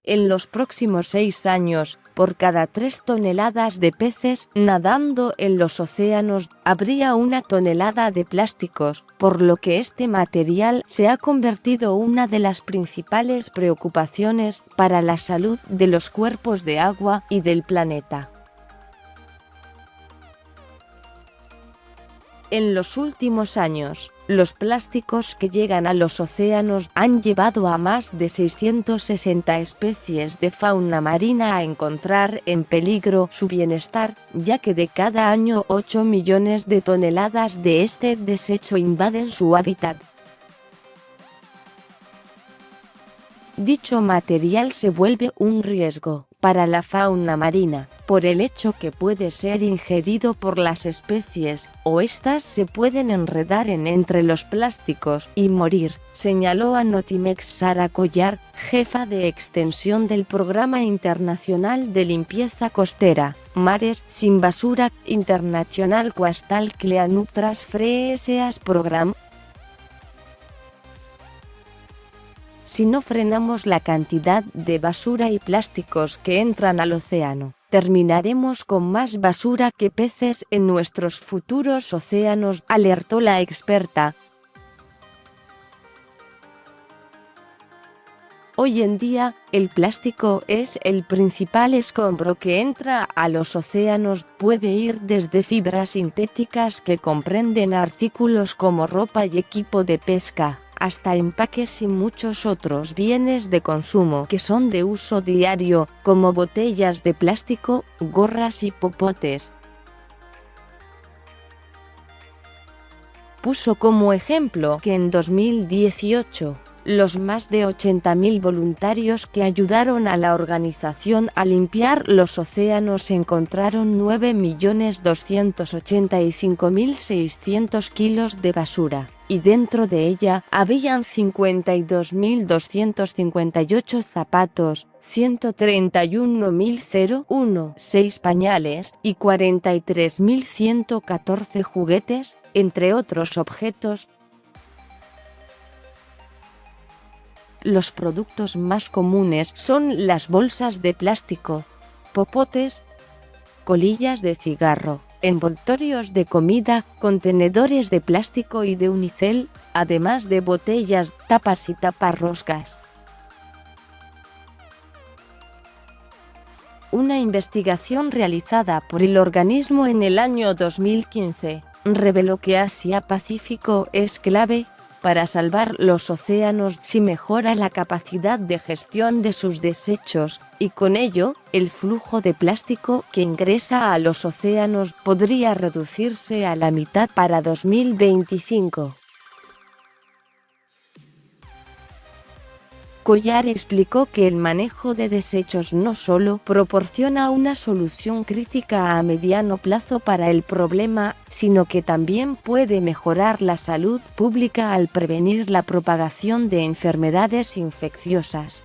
En los próximos 6 años, por cada 3 toneladas de peces nadando en los océanos, habría 1 tonelada de plásticos, por lo que este material se ha convertido en una de las principales preocupaciones para la salud de los cuerpos de agua y del planeta. En los últimos años, los plásticos que llegan a los océanos han llevado a más de 660 especies de fauna marina a encontrar en peligro su bienestar, ya que de cada año 8 millones de toneladas de este desecho invaden su hábitat. Dicho material se vuelve un riesgo para la fauna marina, por el hecho que puede ser ingerido por las especies, o éstas se pueden enredar entre los plásticos y morir, señaló a Notimex Sara Collar, jefa de extensión del Programa Internacional de Limpieza Costera, Mares sin Basura, International Coastal Clean Up Free Seas Program. Si no frenamos la cantidad de basura y plásticos que entran al océano, terminaremos con más basura que peces en nuestros futuros océanos, alertó la experta. Hoy en día, el plástico es el principal escombro que entra a los océanos. Puede ir desde fibras sintéticas que comprenden artículos como ropa y equipo de pesca, hasta empaques y muchos otros bienes de consumo que son de uso diario, como botellas de plástico, gorras y popotes. Puso como ejemplo que en 2018, los más de 80.000 voluntarios que ayudaron a la organización a limpiar los océanos encontraron 9.285.600 kilos de basura, y dentro de ella habían 52.258 zapatos, 131.016 pañales y 43.114 juguetes, entre otros objetos. Los productos más comunes son las bolsas de plástico, popotes, colillas de cigarro, envoltorios de comida, contenedores de plástico y de unicel, además de botellas, tapas y taparroscas. Una investigación realizada por el organismo en el año 2015 reveló que Asia-Pacífico es clave para salvar los océanos si mejora la capacidad de gestión de sus desechos, y con ello, el flujo de plástico que ingresa a los océanos podría reducirse a la mitad para 2025. Collar explicó que el manejo de desechos no solo proporciona una solución crítica a mediano plazo para el problema, sino que también puede mejorar la salud pública al prevenir la propagación de enfermedades infecciosas.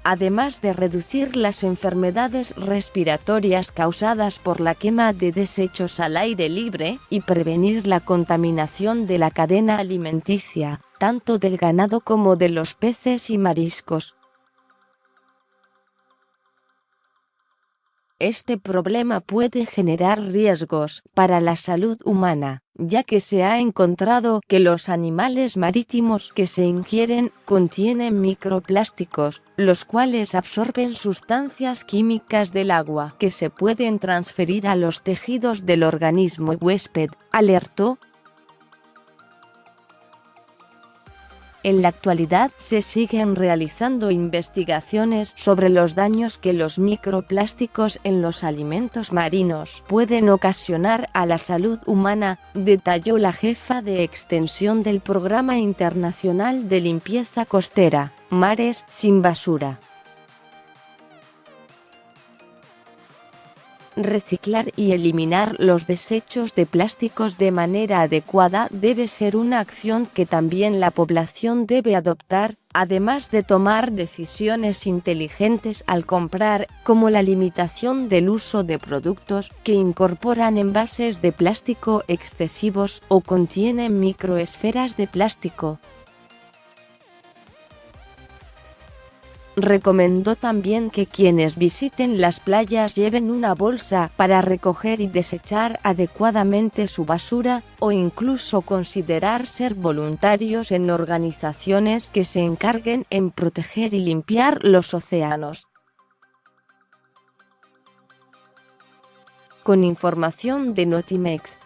Además de reducir las enfermedades respiratorias causadas por la quema de desechos al aire libre y prevenir la contaminación de la cadena alimenticia, tanto del ganado como de los peces y mariscos. Este problema puede generar riesgos para la salud humana, ya que se ha encontrado que los animales marítimos que se ingieren contienen microplásticos, los cuales absorben sustancias químicas del agua que se pueden transferir a los tejidos del organismo huésped, alertó. En la actualidad se siguen realizando investigaciones sobre los daños que los microplásticos en los alimentos marinos pueden ocasionar a la salud humana, detalló la jefa de extensión del Programa Internacional de Limpieza Costera, Mares sin Basura. Reciclar y eliminar los desechos de plásticos de manera adecuada debe ser una acción que también la población debe adoptar, además de tomar decisiones inteligentes al comprar, como la limitación del uso de productos que incorporan envases de plástico excesivos o contienen microesferas de plástico. Recomendó también que quienes visiten las playas lleven una bolsa para recoger y desechar adecuadamente su basura, o incluso considerar ser voluntarios en organizaciones que se encarguen en proteger y limpiar los océanos. Con información de Notimex.